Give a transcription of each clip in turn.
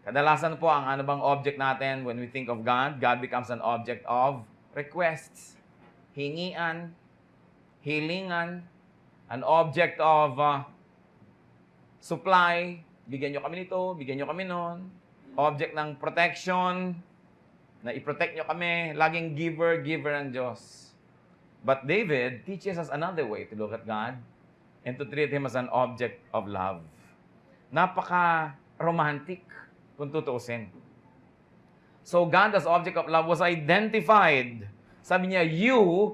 Kadalasan po, ang ano bang object natin when we think of God? God becomes an object of requests. Hingian, hilingan, an object of supply. Bigyan nyo kami nito, bigyan nyo kami nun. Object ng protection, na i-protect nyo kami. Laging giver ang Diyos. But David teaches us another way to look at God and to treat Him as an object of love. Napaka-romantic, kung tutuusin. So God as object of love was identified. Sabi niya, you,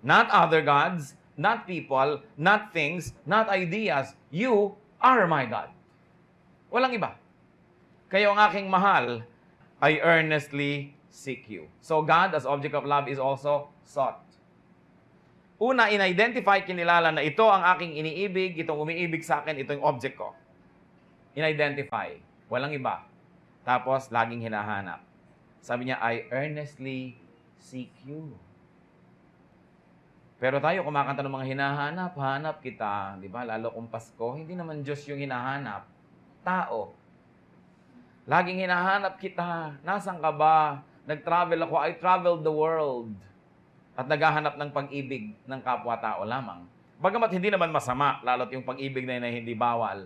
not other gods, not people, not things, not ideas, you are my God. Walang iba. Kayo ang aking mahal, I earnestly seek you. So God as object of love is also sought. Una, in-identify, kinilala na ito ang aking iniibig, itong umiibig sa akin, ito yung object ko. In-identify. Walang iba. Tapos, laging hinahanap. Sabi niya, I earnestly seek you. Pero tayo, kumakanta ng mga hinahanap, hanap kita. Di ba? Lalo kung Pasko, hindi naman Diyos yung hinahanap. Tao. Laging hinahanap kita. Nasaan ka ba? Nag-travel ako. I traveled the world. At naghahanap ng pag-ibig ng kapwa-tao lamang. Bagamat hindi naman masama, lalo't yung pag-ibig na hindi bawal.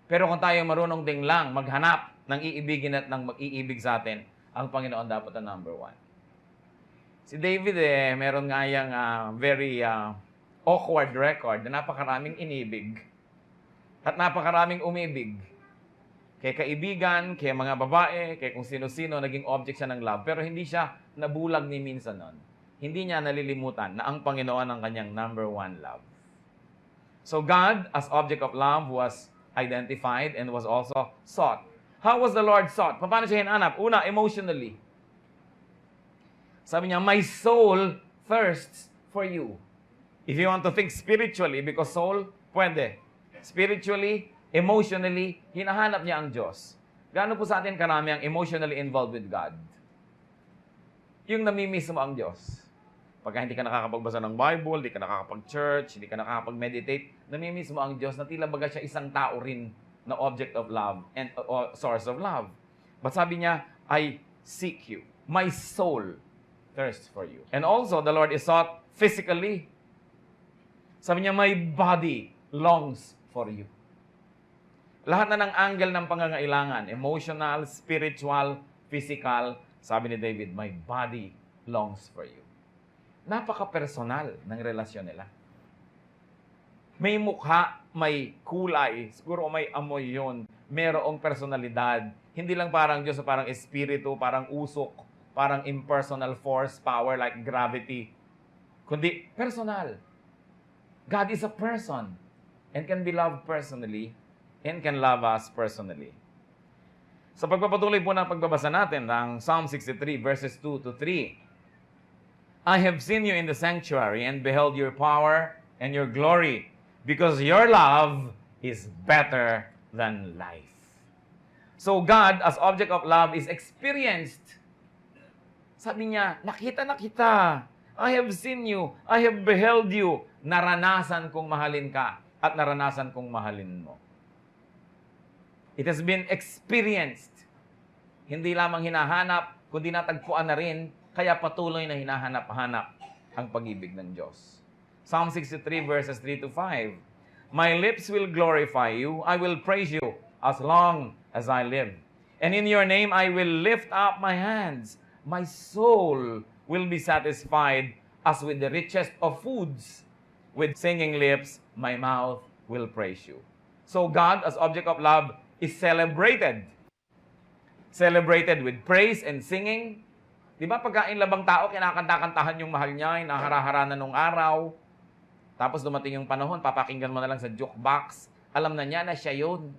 Pero kung tayo marunong ding lang maghanap ng iibigin at ng mag-iibig sa atin, ang Panginoon dapat ang number one. Si David meron nga yung very awkward record na napakaraming inibig at napakaraming umibig. Kay kaibigan, kay mga babae, kay kung sino-sino, naging object siya ng love. Pero hindi siya nabulag ni minsan nun. Hindi niya nalilimutan na ang Panginoon ang kanyang number one love. So God, as object of love, was identified and was also sought. How was the Lord sought? Paano siya hinanap? Una, emotionally. Sabi niya, my soul thirsts for you. If you want to think spiritually, because soul, pwede. Spiritually, emotionally, hinahanap niya ang Diyos. Gaano po sa atin karami ang emotionally involved with God? Yung namimiss mo ang Diyos. Pagka hindi ka nakakapagbasa ng Bible, hindi ka nakakapag-church, hindi ka nakakapag-meditate, namimiss mo ang Diyos na tila baga siya isang tao rin na object of love and source of love. But sabi niya, I seek you. My soul thirsts for you. And also, the Lord is sought physically. Sabi niya, my body longs for you. Lahat na ng angle ng pangangailangan, emotional, spiritual, physical, sabi ni David, my body longs for you. Napaka-personal ng relasyon nila. May mukha, may kulay, siguro may amoy yun, merong personalidad. Hindi lang parang Diyos, parang espiritu, parang usok, parang impersonal force, power like gravity. Kundi personal. God is a person and can be loved personally and can love us personally. Sa pagpapatuloy po ng pagbabasa natin ng Psalm 63 verses 2 to 3, I have seen you in the sanctuary and beheld your power and your glory, because your love is better than life. So God, as object of love, is experienced. Sabi niya, nakita na kita. I have seen you. I have beheld you. Naranasan kong mahalin ka at naranasan kong mahalin mo. It has been experienced. Hindi lamang hinahanap, kundi natagpuan na rin, kaya patuloy na hinahanap-hanap ang pag-ibig ng Diyos. Psalm 63 verses 3 to 5. My lips will glorify you. I will praise you as long as I live. And in your name I will lift up my hands. My soul will be satisfied as with the richest of foods. With singing lips, my mouth will praise you. So God, as object of love, is celebrated. Celebrated with praise and singing. Di ba pagkain labang tao, kinakanta-kantahan yung mahal niya, nahara-haranan nung araw. Tapos dumating yung panahon, papakinggan mo na lang sa jukebox. Alam na niya na siya yun.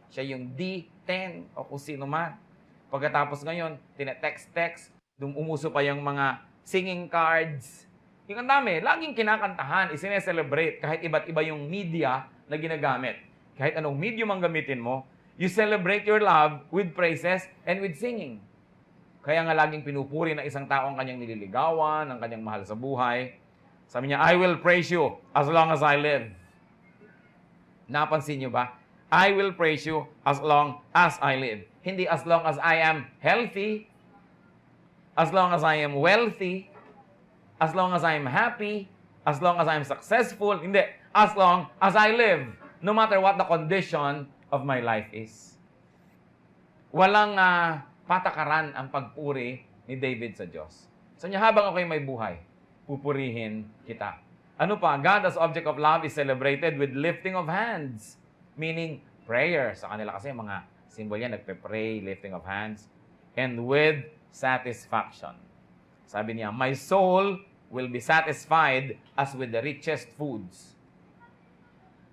Siya yung D10 o kung sino man. Pagkatapos ngayon, tinetext-text. Umuso pa yung mga singing cards. Yung ang dami, laging kinakantahan, isineselebrate. Kahit iba't iba yung media na ginagamit. Kahit anong medium ang gamitin mo, you celebrate your love with praises and with singing. Kaya nga laging pinupuri ng isang tao ang kanyang nililigawan, ang kanyang mahal sa buhay. Sabi niya, I will praise you as long as I live. Napansin niyo ba? I will praise you as long as I live. Hindi as long as I am healthy, as long as I am wealthy, as long as I am happy, as long as I am successful. Hindi. As long as I live. No matter what the condition of my life is. Walang patakaran ang pagpuri ni David sa Diyos. So niya, habang ako'y may buhay, pupurihin kita. Ano pa? God as object of love is celebrated with lifting of hands. Meaning, prayer. Sa kanila kasi mga symbol yan, nagpe-pray, lifting of hands. And with satisfaction. Sabi niya, my soul will be satisfied as with the richest foods.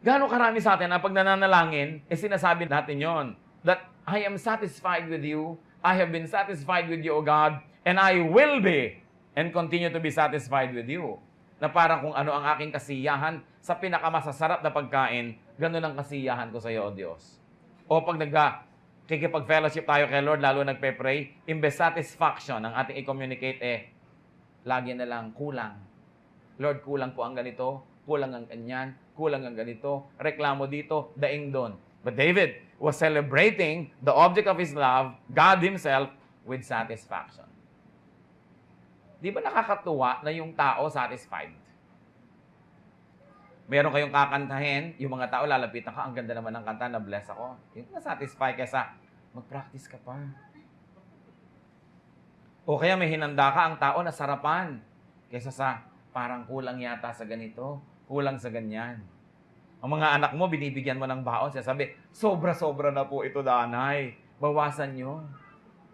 Gaano karami sa atin na pag nananalangin, sinasabi natin yon that I am satisfied with you, I have been satisfied with you, O God, and I will be and continue to be satisfied with you. Na parang kung ano ang aking kasiyahan sa pinakamasasarap na pagkain, ganun ang kasiyahan ko sa iyo, O Diyos. O pag kikipag-fellowship tayo kay Lord, lalo nagpe-pray, imbes satisfaction ang ating i-communicate, lagi na lang kulang. Lord, kulang po ang ganito, kulang ang kanyan, kulang ang ganito, reklamo dito, daing doon. But David was celebrating the object of his love, God Himself, with satisfaction. Di ba nakakatuwa na yung tao satisfied? Meron kayong kakantahin, yung mga tao lalapitan ka, ang ganda naman ng kanta, na-bless ako. Yung na-satisfy kaysa, mag-practice ka pa. O kaya may hinanda ka, ang tao nasarapan. Kaysa sa, parang kulang yata sa ganito, kulang sa ganyan. Ang mga anak mo, binibigyan mo ng baon, siya sabi, sobra-sobra na po ito, danay. Bawasan nyo.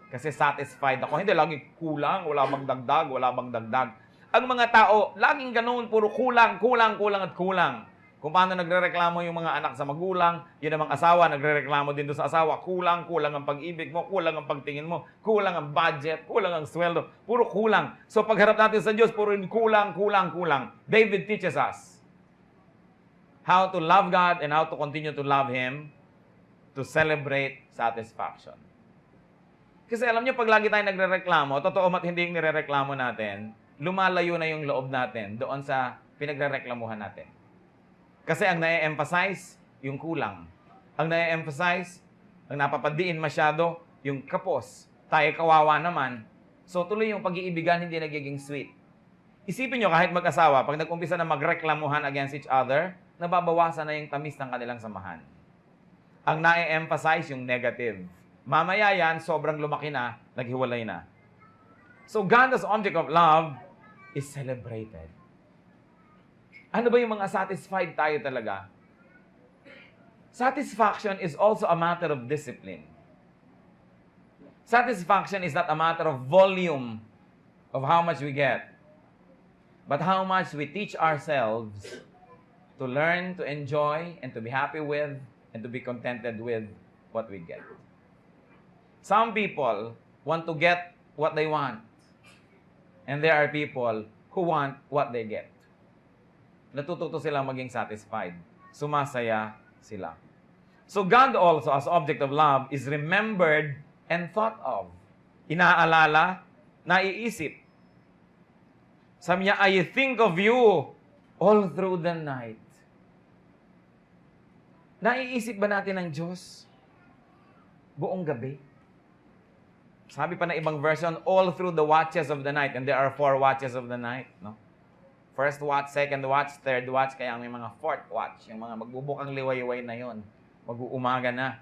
Kasi satisfied ako. Hindi, lagi kulang, wala bang dagdag, wala bang dagdag. Ang mga tao, laging ganoon, puro kulang, kulang, kulang at kulang. Kung paano nagrereklamo yung mga anak sa magulang, yun namang asawa, nagrereklamo din doon sa asawa, kulang, kulang ang pag-ibig mo, kulang ang pagtingin mo, kulang ang budget, kulang ang sweldo, puro kulang. So pagharap natin sa Diyos, puro kulang, kulang, kulang. David teaches us how to love God and how to continue to love Him to celebrate satisfaction. Kasi alam niyo, pag lagi tayo nagrereklamo, totoo mat hindi yung nirereklamo natin, lumalayo na yung loob natin doon sa pinagrereklamuhan natin. Kasi ang na-emphasize, yung kulang. Ang na-emphasize, ang napapadiin masyado, yung kapos. Tayo kawawa naman. So tuloy yung pag-iibigan hindi nagiging sweet. Isipin nyo, kahit mag-asawa, pag nag-umpisa na magreklamuhan against each other, nababawasan na yung tamis ng kanilang samahan. Ang na-emphasize, yung negative. Mamaya yan, sobrang lumaki na, naghiwalay na. So God as object of love is celebrated. Ano ba yung mga satisfied tayo talaga? Satisfaction is also a matter of discipline. Satisfaction is not a matter of volume of how much we get, but how much we teach ourselves to learn, to enjoy, and to be happy with, and to be contented with what we get. Some people want to get what they want, and there are people who want what they get. Natututo silang maging satisfied. Sumasaya sila. So God also, as object of love, is remembered and thought of. Inaalala, naiisip. Sabi niya, I think of you all through the night. Naiisip ba natin ng Diyos buong gabi? Sabi pa na ibang version, all through the watches of the night. And there are 4 watches of the night. No? First watch, second watch, third watch. Kaya may mga fourth watch. Yung mga magbubukang liwayway na yon. Mag-uumaga na.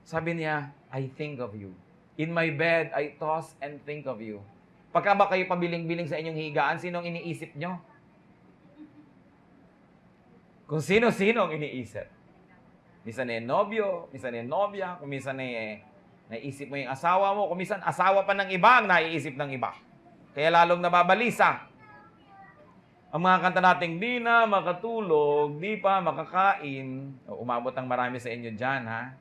Sabi niya, I think of you. In my bed, I toss and think of you. Pagka ba kayo pabiling-biling sa inyong higaan, sinong iniisip nyo? Kung sino-sino ang iniisip. Minsan nobyo, minsan nobya, kung minsan naisip mo yung asawa mo, kung minsan asawa pa ng iba ang naiisip ng iba. Kaya lalong nababalisa. Ang mga kanta nating, di na makatulog, di pa makakain. Umabot ang marami sa inyo dyan, ha?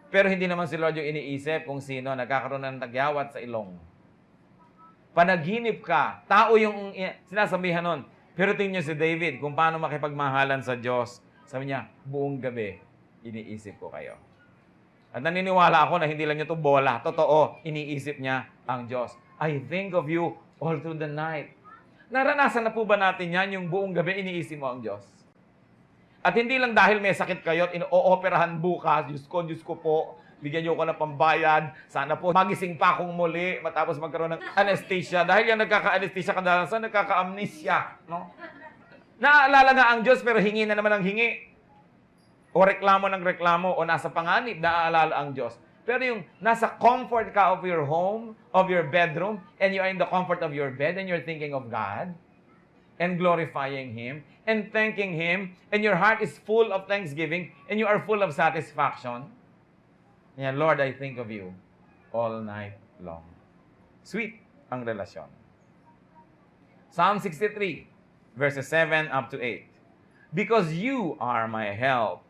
Pero hindi naman si Lord yung iniisip kung sino nagkakaroon ng tagyawat sa ilong. Panaginip ka. Tao yung sinasabihan nun. Pero tingnan niyo si David, kung paano makipagmahalan sa Diyos. Sabi niya, buong gabi, iniisip ko kayo. At naniniwala ako na hindi lang niya ito bola. Totoo, iniisip niya ang Diyos. I think of you all through the night. Naranasan na po ba natin yan, yung buong gabi iniisip mo ang Diyos? At hindi lang dahil may sakit kayo at ino-operahan bukas, Diyos ko po, bigyan niyo ko ng pambayad, sana po magising pa akong muli, matapos magkaroon ng anesthesia. Dahil yan nagkaka-anesthesia, kadalasan nagkaka-amnesia. No? Naaalala nga ang Diyos, pero hingi na naman ang hingi. O reklamo ng reklamo, o nasa panganib, naaalala ang Diyos. Pero yung nasa comfort ka of your home, of your bedroom, and you are in the comfort of your bed, and you're thinking of God, and glorifying Him, and thanking Him, and your heart is full of thanksgiving, and you are full of satisfaction. Yeah, Lord, I think of you all night long. Sweet ang relasyon. Psalm 63, verses 7 up to 8. Because you are my help,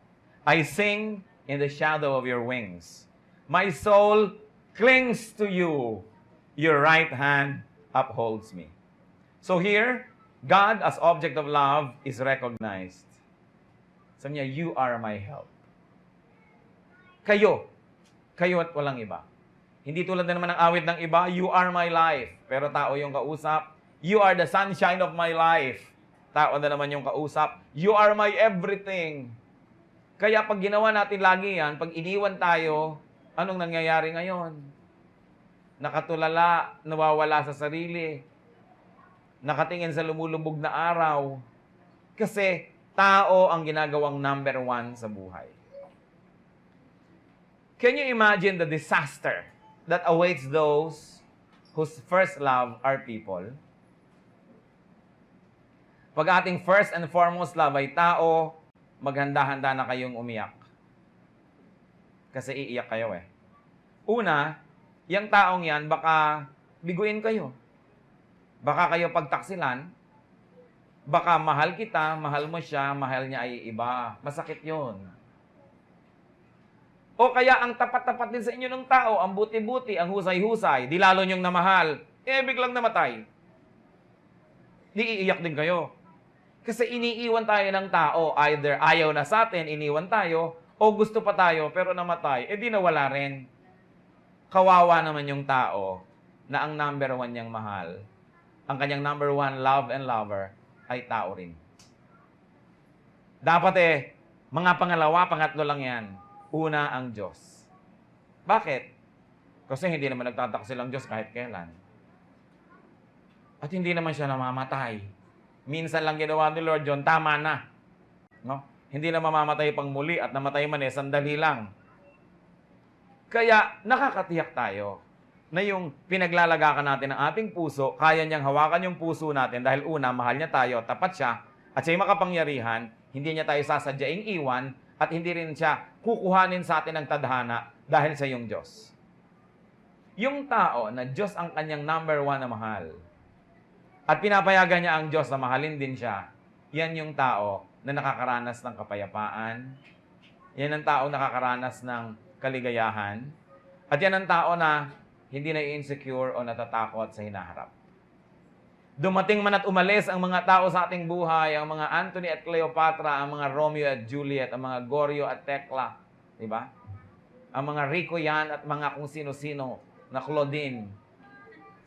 I sing in the shadow of your wings. My soul clings to you. Your right hand upholds me. So here, God as object of love is recognized. Sabi niya, you are my help. Kayo at walang iba. Hindi tulad na naman ng awit ng iba, you are my life. Pero tao yung kausap, you are the sunshine of my life. Tao na naman yung kausap, you are my everything. Kaya pag ginawa natin lagi yan, pag iniwan tayo, anong nangyayari ngayon? Nakatulala, nawawala sa sarili, nakatingin sa lumulubog na araw. Kasi tao ang ginagawang number one sa buhay. Can you imagine the disaster that awaits those whose first love are people? Pag ating first and foremost love ay tao, maghanda-handa na kayong umiyak. Kasi iiyak kayo eh. Una, yung taong yan, baka biguin kayo. Baka kayo pagtaksilan, baka mahal kita, mahal mo siya, mahal niya ay iba. Masakit yun. O kaya ang tapat-tapat din sa inyo ng tao, ang buti-buti, ang husay-husay, di lalo niyong namahal, biglang namatay. Di iiyak din kayo. Kasi iniiwan tayo ng tao, either ayaw na sa atin, iniwan tayo, o gusto pa tayo, pero namatay, di nawala rin. Kawawa naman yung tao na ang number one niyang mahal, ang kanyang number one love and lover ay tao rin. Dapat mga pangalawa, pangatlo lang yan. Una ang Diyos. Bakit? Kasi hindi naman nagtataksil ang Diyos kahit kailan. At hindi naman siya namamatay. Minsan lang ginawa ni Lord John, tama na. No? Hindi na mamamatay pang muli at namatay man sandali lang. Kaya nakakatiyak tayo na yung pinaglalagakan natin ng ating puso, kaya niyang hawakan yung puso natin dahil una, mahal niya tayo, tapat siya, at siya'y makapangyarihan, hindi niya tayo sasadyaing iwan, at hindi rin siya kukuhanin sa atin ng tadhana dahil sa yung Diyos. Yung tao na Diyos ang kanyang number one na mahal, at pinapayagan niya ang Diyos na mahalin din siya, yan yung tao na nakakaranas ng kapayapaan, yan ang tao na nakakaranas ng kaligayahan, at yan ang tao na hindi na insecure o natatakot sa hinaharap. Dumating man at umalis ang mga tao sa ating buhay, ang mga Anthony at Cleopatra, ang mga Romeo at Juliet, ang mga Goryeo at Tekla, di ba? Ang mga Rico yan at mga kung sino-sino na Claudine.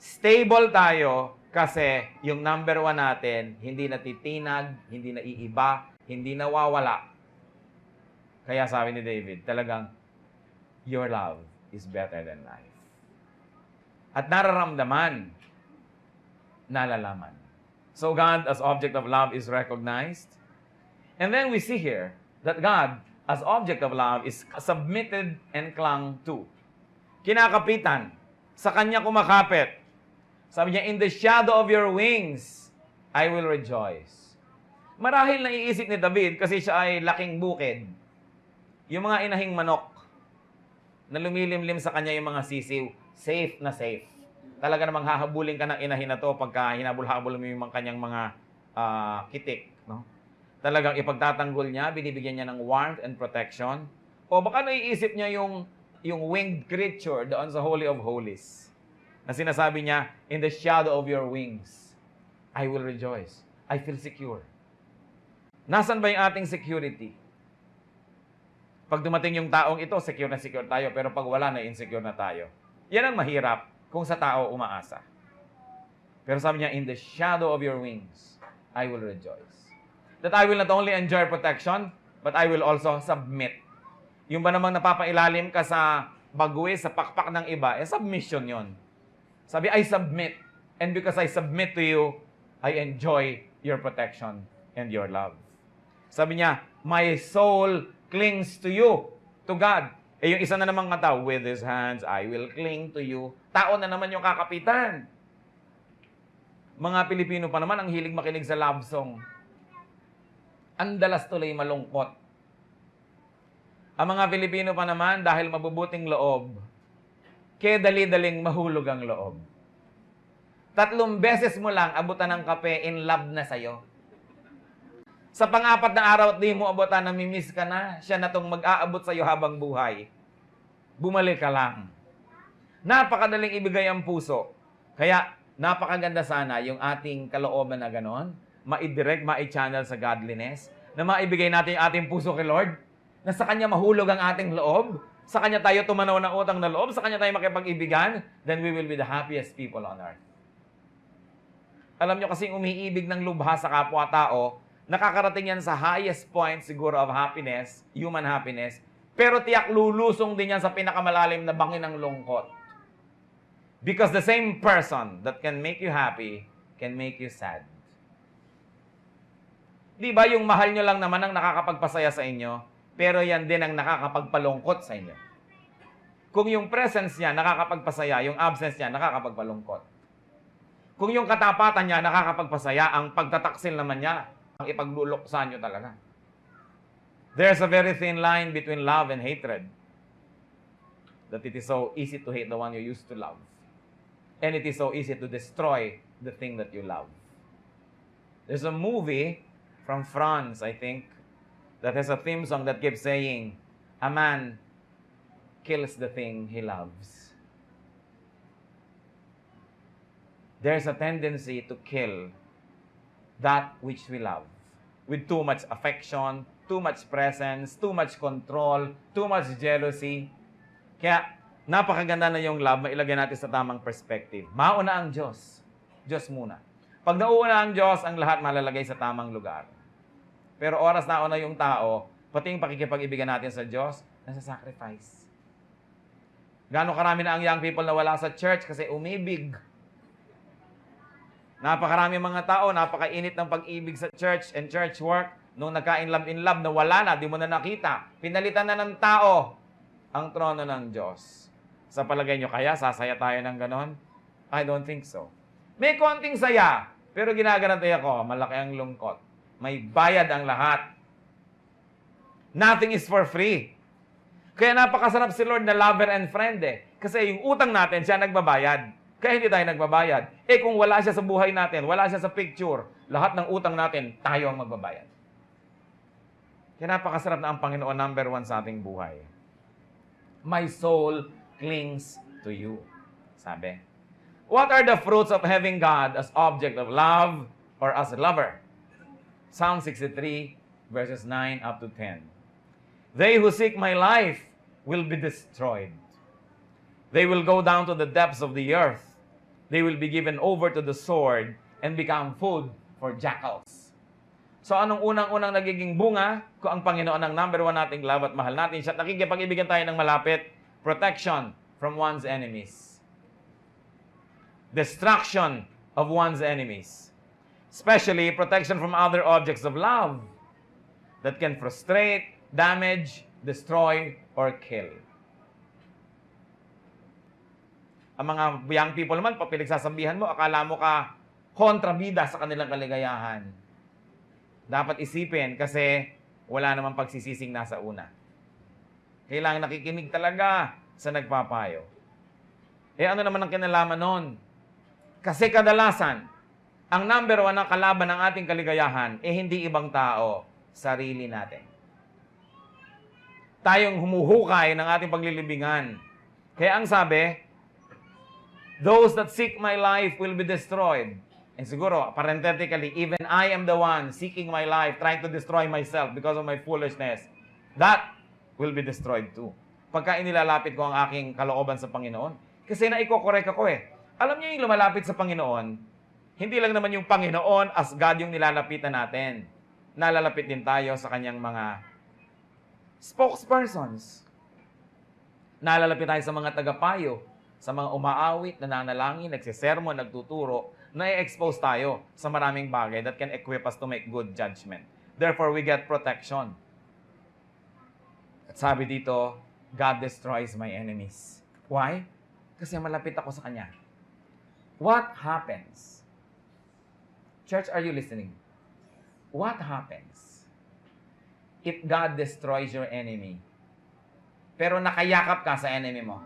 Stable tayo kasi yung number one natin, hindi natitinag, hindi naiiba, hindi nawawala. Kaya sabi ni David, talagang, your love is better than life. At nararamdaman, nalalaman. So God as object of love is recognized. And then we see here that God as object of love is submitted and clung to. Kinakapitan. Sa Kanya kumakapit. Sabi niya, in the shadow of your wings, I will rejoice. Marahil naiisip ni David kasi siya ay laking bukid. Yung mga inahing manok na lumilimlim sa kanya yung mga sisiw, safe na safe. Talaga namang hahabulin ka ng inahin na to pagka hinabol-habol mo yung kanyang mga kitik. No? Talagang ipagtatanggol niya, binibigyan niya ng warmth and protection. O baka naiisip niya yung winged creature doon sa Holy of Holies. Na sinasabi niya, in the shadow of your wings, I will rejoice. I feel secure. Nasaan ba yung ating security? Pag dumating yung taong ito, secure na secure tayo. Pero pag wala na, insecure na tayo. Yan ang mahirap kung sa tao umaasa. Pero sabi niya, in the shadow of your wings, I will rejoice. That I will not only enjoy protection, but I will also submit. Yung ba namang napapailalim ka sa baguhe, sa pakpak ng iba, submission yon. Sabi, I submit. And because I submit to you, I enjoy your protection and your love. Sabi niya, my soul clings to you, to God. Yung isa na namang tao, with his hands, I will cling to you. Tao na naman yung kakapitan. Mga Pilipino pa naman, ang hilig makinig sa love song. Ang dalas tuloy malungkot. Ang mga Pilipino pa naman, dahil mabubuting loob, kaya dali-daling mahulog ang loob. 3 beses mo lang abutan ng kape, in love na sa'yo. Sa pang-4 na araw at di mo abutan, namimiss ka na, siya na tong mag-aabot sa'yo habang buhay. Bumalik ka lang. Napakadaling ibigay ang puso. Kaya, napakaganda sana yung ating kalooban na ganon, ma-direct, ma-channel sa godliness, na maibigay natin yung ating puso kay Lord, na sa Kanya mahulog ang ating loob, sa Kanya tayo tumanaw ng utang na loob, sa Kanya tayo makipag-ibigan, then we will be the happiest people on earth. Alam nyo kasi umiibig ng lubha sa kapwa-tao, nakakarating yan sa highest point siguro of happiness, human happiness, pero tiyak lulusong din yan sa pinakamalalim na bangin ng lungkot. Because the same person that can make you happy can make you sad. Di ba yung mahal nyo lang naman ang nakakapagpasaya sa inyo, pero yan din ang nakakapagpalungkot sa inyo. Kung yung presence niya nakakapagpasaya, yung absence niya nakakapagpalungkot. Kung yung katapatan niya nakakapagpasaya, ang pagtataksil naman niya, ang ipagluluksan nyo talaga. There's a very thin line between love and hatred. That it is so easy to hate the one you used to love. And it is so easy to destroy the thing that you love. There's a movie from France, I think, that has a theme song that keeps saying, a man kills the thing he loves. There's a tendency to kill that which we love with too much affection, too much presence, too much control, too much jealousy. Kaya, napakaganda na yung love, mailagay natin sa tamang perspective. Mauna ang Diyos. Diyos muna. Pag nauuna ang Diyos, ang lahat malalagay sa tamang lugar. Pero oras na una yung tao, pati yung pakikipag-ibigan natin sa Diyos, nasa sacrifice. Gano'ng karami na ang young people na wala sa church kasi umibig. Napakarami mga tao, napakainit ng pag-ibig sa church and church work. Nung nagka-in-love na wala na, di mo na nakita. Pinalitan na ng tao ang trono ng Diyos. Sa palagay nyo, kaya sasaya tayo ng ganon? I don't think so. May konting saya, pero ginagarantay ako, malaki ang lungkot. May bayad ang lahat. Nothing is for free. Kaya napakasarap si Lord na lover and friend eh. Kasi yung utang natin, siya nagbabayad. Kaya hindi tayo nagbabayad. Eh kung wala siya sa buhay natin, wala siya sa picture, lahat ng utang natin, tayo ang magbabayad. Kaya napakasarap na ang Panginoon number 1 sa ating buhay. My soul clings to you. Sabi. What are the fruits of having God as object of love or as a lover? Psalm 63, verses 9 up to 10. They who seek my life will be destroyed. They will go down to the depths of the earth. They will be given over to the sword and become food for jackals. So anong unang-unang nagiging bunga kung ang Panginoon ang number 1 nating love at mahal natin siya at nakikipag-ibigan tayo ng malapit? Protection from one's enemies. Destruction of one's enemies. Especially protection from other objects of love that can frustrate, damage, destroy, or kill. Ang mga young people naman, pag pinagsasabihan mo, akala mo ka kontrabida sa kanilang kaligayahan. Dapat isipin kasi wala namang pagsisising nasa una. Kailangan nakikinig talaga sa nagpapayo. Eh ano naman ang kinalaman nun? Kasi kadalasan, ang number 1 na kalaban ng ating kaligayahan, hindi ibang tao, sarili natin. Tayong humuhukay ng ating paglilibingan. Kaya ang sabi, those that seek my life will be destroyed. And siguro, parenthetically, even I am the one seeking my life, trying to destroy myself because of my foolishness. That will be destroyed too. Pagka inilalapit ko ang aking kalooban sa Panginoon. Kasi naiko-correct ako eh. Alam niyo yung lumalapit sa Panginoon, hindi lang naman yung Panginoon as God yung nilalapitan natin. Nalalapit din tayo sa kanyang mga spokespersons. Nalalapit tayo sa mga tagapayo, sa mga umaawit, nananalangin, nagsisermon, nagtuturo, na-expose tayo sa maraming bagay that can equip us to make good judgment. Therefore, we get protection. At sabi dito, God destroys my enemies. Why? Kasi malapit ako sa Kanya. What happens? Church, are you listening? What happens if God destroys your enemy, pero nakayakap ka sa enemy mo?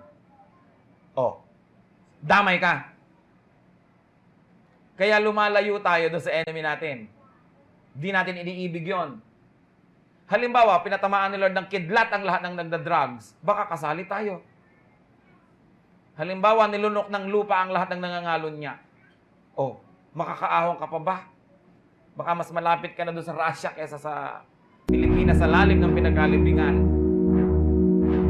Oh, damay ka. Kaya lumalayo tayo doon sa enemy natin. Di natin iniibig yon. Halimbawa, pinatamaan ni Lord ng kidlat ang lahat ng nagda-drugs, baka kasali tayo. Halimbawa, nilunok ng lupa ang lahat ng nangangalon niya. Oh, makakaahon ka pa ba? Baka mas malapit ka na doon sa Russia kaysa sa Pilipinas sa lalim ng pinagkalibingan.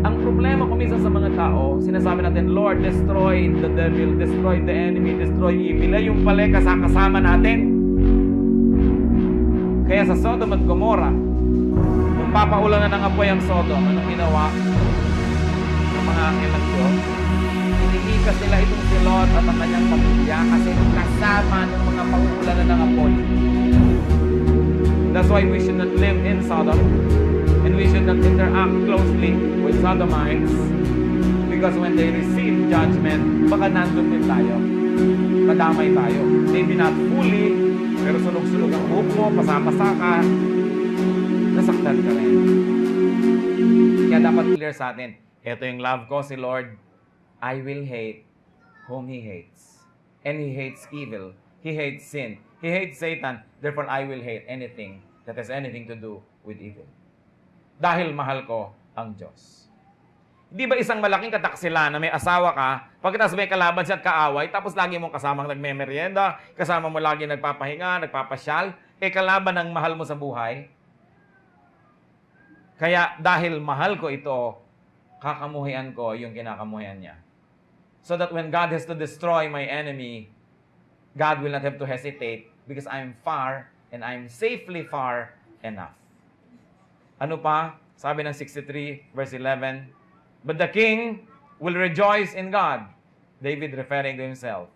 Ang problema kuminsan sa mga tao, sinasabi natin, Lord, destroy the devil, destroy the enemy, destroy evil. Yung pala kasama natin. Kaya sa Sodom at Gomorrah, nung papaulan na ng apoy ang Sodom, anong ginawa ng mga anghel ng Diyos? Iniikas nila itong si Lot at ang kanyang pamilya kasi kasama ng mga pauulan na ng apoy. That's why we should not live in Sodom and we should not interact closely with Sodomites because when they receive judgment, baka nandun din tayo. Madamay tayo. Maybe not fully, pero sunog-sunog ang buhok mo, pasapasa ka, nasaktan ka rin. Kaya dapat clear sa atin, ito yung love ko, si Lord, I will hate whom He hates. And He hates evil. He hates sin. He hates Satan. Therefore, I will hate anything that has anything to do with evil. Dahil mahal ko ang Diyos. Hindi ba isang malaking kataksilan na may asawa ka, pagkatapos may kalaban siya at kaaway, tapos lagi mong kasamang nagmemeryenda, kasama mo lagi nagpapahinga, nagpapasyal, kalaban ng mahal mo sa buhay? Kaya dahil mahal ko ito, kakamuhian ko yung kinakamuhian niya. So that when God has to destroy my enemy, God will not have to hesitate because I'm far and I'm safely far enough. Ano pa? Sabi ng 63 verse 11, but the king will rejoice in God. David referring to himself.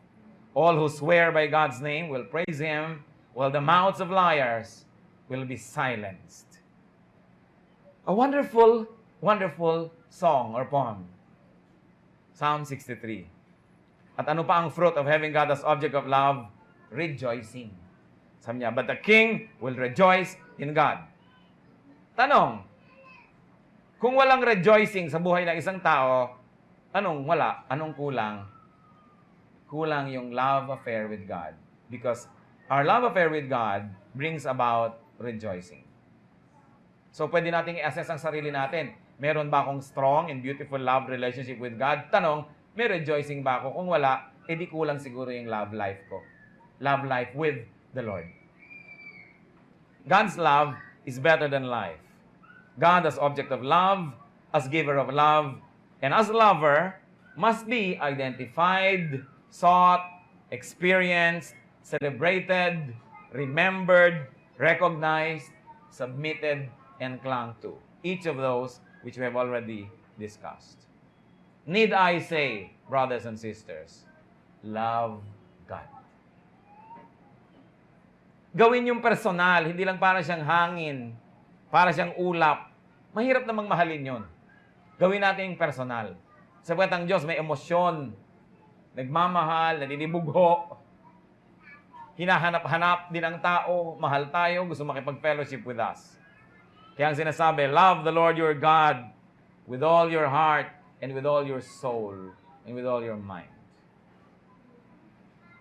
All who swear by God's name will praise Him, while the mouths of liars will be silenced. A wonderful, wonderful song or poem. Psalm 63. At ano pa ang fruit of having God as object of love? Rejoicing. Sabi niya, but the king will rejoice in God. Tanong, kung walang rejoicing sa buhay ng isang tao, anong wala? Anong kulang? Kulang yung love affair with God. Because our love affair with God brings about rejoicing. So, pwede nating i-assess ang sarili natin. Meron ba akong strong and beautiful love relationship with God? Tanong, may rejoicing ba ako? Kung wala, edi kulang siguro yung love life ko. Love life with the Lord. God's love is better than life. God as object of love, as giver of love, and as lover, must be identified, sought, experienced, celebrated, remembered, recognized, submitted, and clung to. Each of those which we have already discussed. Need I say, brothers and sisters, love God. Gawin yung personal, hindi lang para siyang hangin, para siyang ulap. Mahirap namang mahalin yun. Gawin natin yung personal. Sapagat ang Diyos may emosyon, nagmamahal, naninibugho, hinahanap-hanap din ang tao, mahal tayo, gusto makipag-fellowship with us. Kaya ang sinasabi, love the Lord your God with all your heart and with all your soul and with all your mind.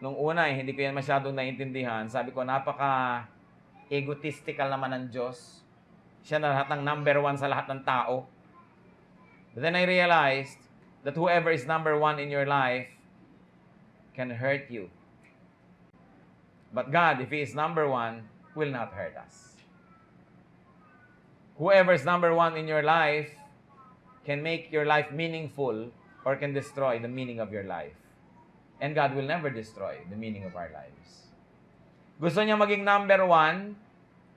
Nung una, hindi ko yan masyadong naintindihan. Sabi ko, napaka-egotistical naman ng Diyos. Siya na lahat ng number one sa lahat ng tao. But then I realized that whoever is number one in your life can hurt you. But God, if He is number one, will not hurt us. Whoever is number one in your life can make your life meaningful or can destroy the meaning of your life. And God will never destroy the meaning of our lives. Gusto niya maging number one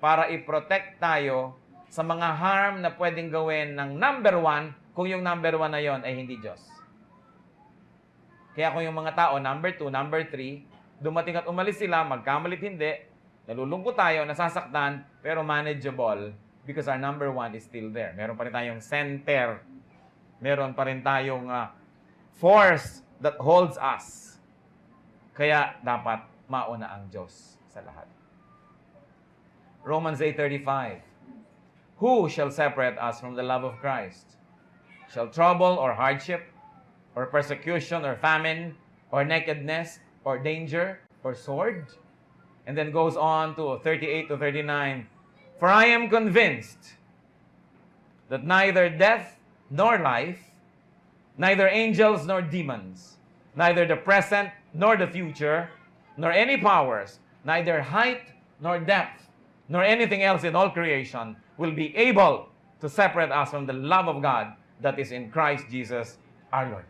para i-protect tayo sa mga harm na pwedeng gawin ng number one kung yung number one na yon ay hindi Diyos. Kaya kung yung mga tao, number two, number three, dumating at umalis sila, magkamalit hindi, nalulungkot tayo, nasasaktan, pero manageable because our number one is still there. Meron pa rin tayong center. Meron pa rin tayong force that holds us. Kaya dapat mauna ang Diyos sa lahat. Romans 8:35. Who shall separate us from the love of Christ? Shall trouble or hardship, or persecution or famine, or nakedness, or danger, or sword? And then goes on to 38 to 39. For I am convinced that neither death nor life, neither angels nor demons, neither the present nor the future, nor any powers, neither height nor depth, nor anything else in all creation will be able to separate us from the love of God that is in Christ Jesus our Lord.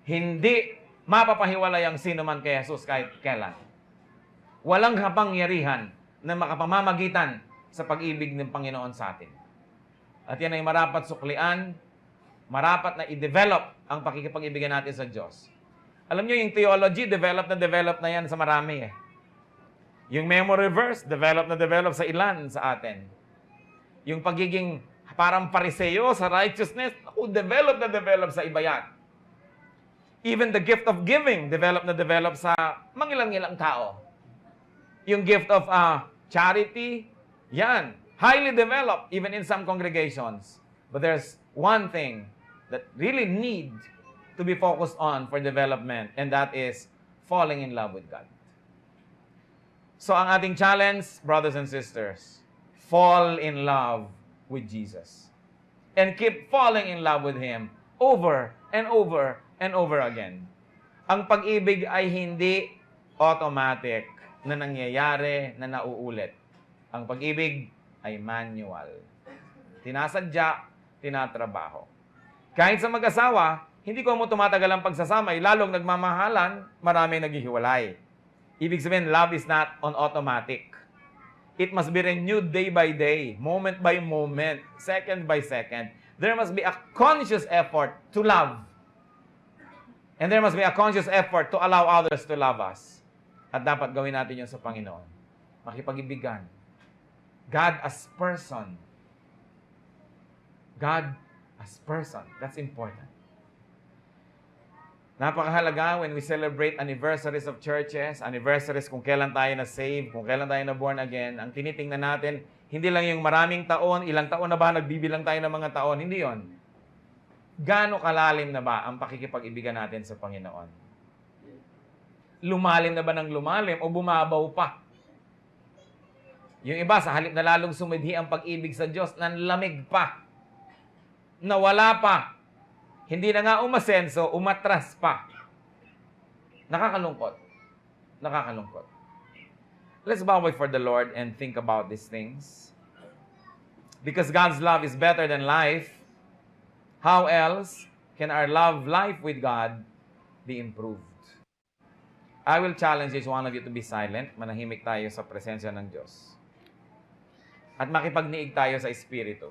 Hindi mapapahiwalay ang sino man kay Jesus kahit kailan. Walang kapangyarihan na makapamamagitan sa pag-ibig ng Panginoon sa atin. At yan ay marapat suklian, marapat na i-develop ang pakikipag-ibigan natin sa Diyos. Alam nyo, yung theology, develop na yan sa marami eh. Yung memory verse, develop sa ilan sa atin. Yung pagiging parang pariseo sa righteousness, develop sa iba yan. Even the gift of giving, develop sa mangilang-ilang tao. Yung gift of charity, yan, highly developed even in some congregations. But there's one thing that really need to be focused on for development, and that is falling in love with God. So ang ating challenge, brothers and sisters, fall in love with Jesus. And keep falling in love with Him over and over and over again. Ang pag-ibig ay hindi automatic na nangyayari, na nauulit. Ang pag-ibig ay manual. Tinasadya, tinatrabaho. Kahit sa mag-asawa, hindi ko mo tumatagal ang pagsasama, lalong nagmamahalan, maraming naghihiwalay. Ibig sabihin, love is not on automatic. It must be renewed day by day, moment by moment, second by second. There must be a conscious effort to love. And there must be a conscious effort to allow others to love us. At dapat gawin natin yun sa Panginoon. Makipag-ibigan. God as person. God as person. That's important. Napakahalaga when we celebrate anniversaries of churches, anniversaries kung kailan tayo na-save, kung kailan tayo na-born again, ang tinitingnan natin, hindi lang yung maraming taon, ilang taon na ba nagbibilang tayo ng mga taon, hindi yon. Gaano kalalim na ba ang pakikipag-ibigan natin sa Panginoon? Lumalim na ba ng lumalim o bumabaw pa? Yung iba, sa halip na lalong sumidhi ang pag-ibig sa Diyos, nanlamig pa. Nawala pa. Hindi na nga umasenso, umatras pa. Nakakalungkot. Nakakalungkot. Let's bow before the Lord and think about these things. Because God's love is better than life, how else can our life with God be improved? I will challenge each one of you to be silent. Manahimik tayo sa presensya ng Diyos. At makipagniig tayo sa Espiritu.